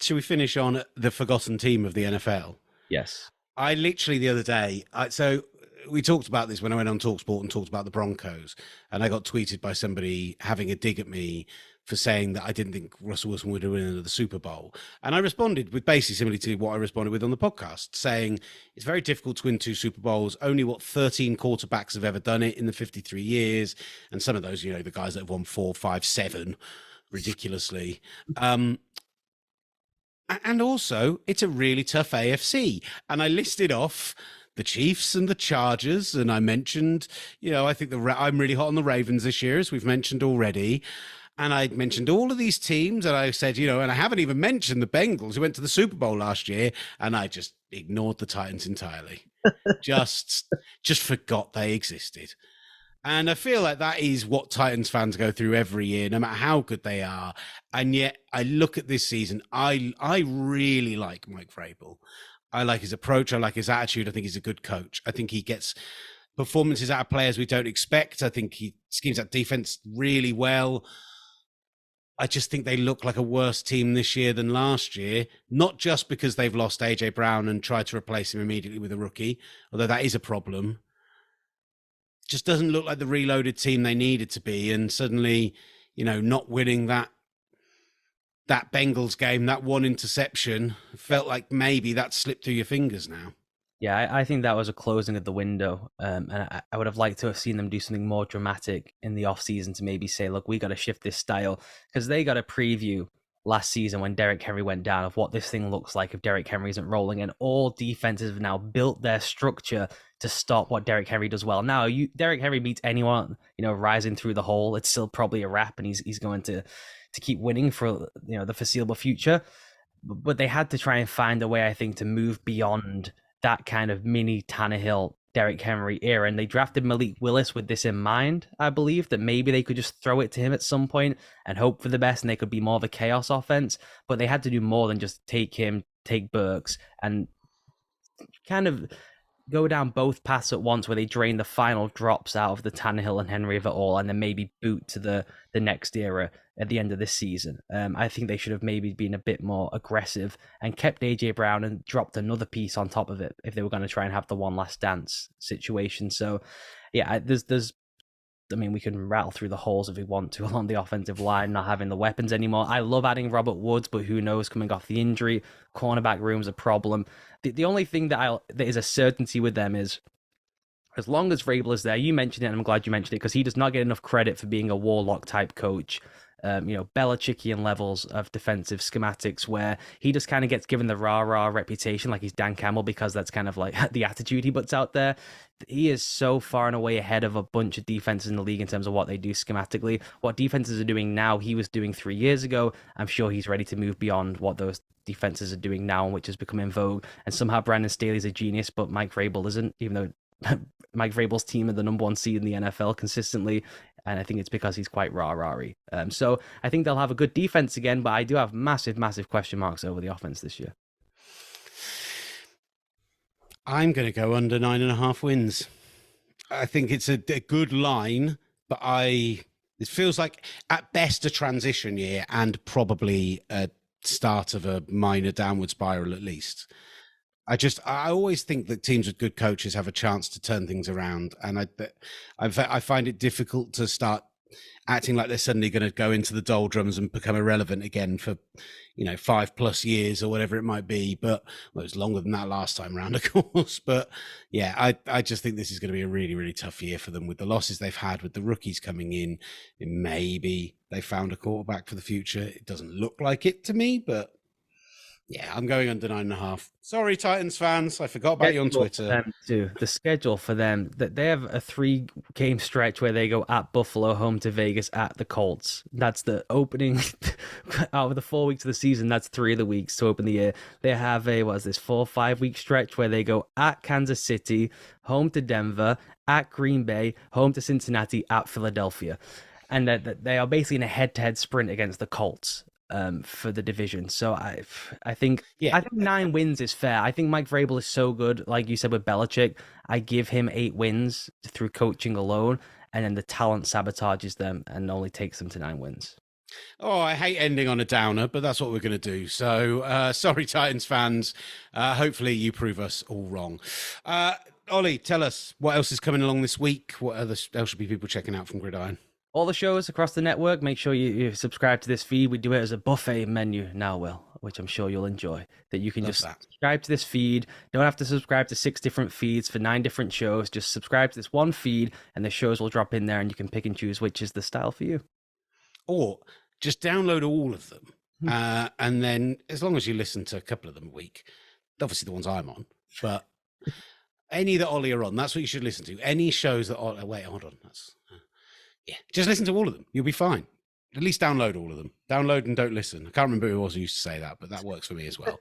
should we finish on the forgotten team of the NFL? Yes. I literally the other day, so we talked about this when I went on TalkSport and talked about the Broncos, and I got tweeted by somebody having a dig at me for saying that I didn't think Russell Wilson would win another Super Bowl. And I responded with basically similarly to what I responded with on the podcast, saying it's very difficult to win 2 Super Bowls. Only 13 quarterbacks have ever done it in the 53 years. And some of those, the guys that have won 4, 5, 7, ridiculously. And also, it's a really tough AFC. And I listed off the Chiefs and the Chargers, and I mentioned, I think I'm really hot on the Ravens this year, as we've mentioned already. And I mentioned all of these teams, and I said, and I haven't even mentioned the Bengals who went to the Super Bowl last year, and I just ignored the Titans entirely. just forgot they existed. And I feel like that is what Titans fans go through every year, no matter how good they are. And yet I look at this season, I really like Mike Vrabel. I like his approach. I like his attitude. I think he's a good coach. I think he gets performances out of players we don't expect. I think he schemes that defense really well. I just think they look like a worse team this year than last year, not just because they've lost A.J. Brown and tried to replace him immediately with a rookie, although that is a problem. It just doesn't look like the reloaded team they needed to be. And suddenly, not winning that Bengals game, that one interception, felt like maybe that slipped through your fingers now. Yeah, I think that was a closing of the window. And I would have liked to have seen them do something more dramatic in the offseason to maybe say, look, we got to shift this style. Because they got a preview last season when Derrick Henry went down of what this thing looks like if Derrick Henry isn't rolling. And all defenses have now built their structure to stop what Derrick Henry does well. Now, Derrick Henry beats anyone, rising through the hole. It's still probably a wrap, and he's going to keep winning for the foreseeable future. But they had to try and find a way, I think, to move beyond that kind of mini Tannehill, Derrick Henry era. And they drafted Malik Willis with this in mind, I believe, that maybe they could just throw it to him at some point and hope for the best, and they could be more of a chaos offense. But they had to do more than just take him, take Burks, and kind of go down both paths at once, where they drain the final drops out of the Tannehill and Henry of it all, and then maybe boot to the next era at the end of this season. I think they should have maybe been a bit more aggressive and kept AJ Brown and dropped another piece on top of it if they were going to try and have the one last dance situation. So yeah, we can rattle through the holes if we want to along the offensive line, not having the weapons anymore. I love adding Robert Woods, but who knows, coming off the injury, cornerback room's a problem. The only thing that is a certainty with them is, as long as Vrabel is there, you mentioned it, and I'm glad you mentioned it, because he does not get enough credit for being a Warlock type coach. Belichickian levels of defensive schematics, where he just kind of gets given the rah-rah reputation like he's Dan Campbell, because that's kind of like the attitude he puts out there. He is so far and away ahead of a bunch of defenses in the league in terms of what they do schematically. What defenses are doing now, he was doing 3 years ago. I'm sure he's ready to move beyond what those defenses are doing now, which has become in vogue. And somehow Brandon Staley's a genius, but Mike Vrabel isn't, even though Mike Vrabel's team are the number 1 seed in the NFL consistently, and I think it's because he's quite rah-rah-y. So I think they'll have a good defense again, but I do have massive, massive question marks over the offense this year. I'm going to go under 9.5 wins. I think it's a good line, but it feels like at best a transition year and probably a start of a minor downward spiral at least. I always think that teams with good coaches have a chance to turn things around, and I find it difficult to start acting like they're suddenly going to go into the doldrums and become irrelevant again for 5+ years or whatever it might be. But it was longer than that last time round, of course. But yeah, I just think this is going to be a really, really tough year for them with the losses they've had, with the rookies coming in. Maybe they found a quarterback for the future. It doesn't look like it to me, but yeah, I'm going under 9.5. Sorry, Titans fans. I forgot about you on Twitter. The schedule for them, that they have a 3-game stretch where they go at Buffalo, home to Vegas, at the Colts. That's the opening out of the 4 weeks of the season. That's 3 of the weeks to open the year. They have a 4 or 5 week stretch where they go at Kansas City, home to Denver, at Green Bay, home to Cincinnati, at Philadelphia. And they are basically in a head-to-head sprint against the Colts for the division. So I think 9 wins is fair. I think Mike Vrabel is so good, like you said with Belichick. I give him 8 wins through coaching alone, and then the talent sabotages them and only takes them to 9 wins. Oh, I hate ending on a downer, but that's what we're going to do. So, sorry, Titans fans. Hopefully, you prove us all wrong. Ollie, tell us what else is coming along this week. What else should be people checking out from Gridiron? All the shows across the network, make sure you subscribe to this feed. We do it as a buffet menu now, Will, which I'm sure you'll enjoy. That you can Love just that. subscribe to this feed. Don't have to subscribe to 6 different feeds for 9 different shows. Just subscribe to this one feed, and the shows will drop in there, and you can pick and choose which is the style for you. Or just download all of them. And then, as long as you listen to a couple of them a week, obviously the ones I'm on, but any that Ollie are on, that's what you should listen to. Any shows that Ollie, wait, hold on. Yeah, just listen to all of them. You'll be fine. At least download all of them. Download and don't listen. I can't remember who it was who used to say that, but that works for me as well.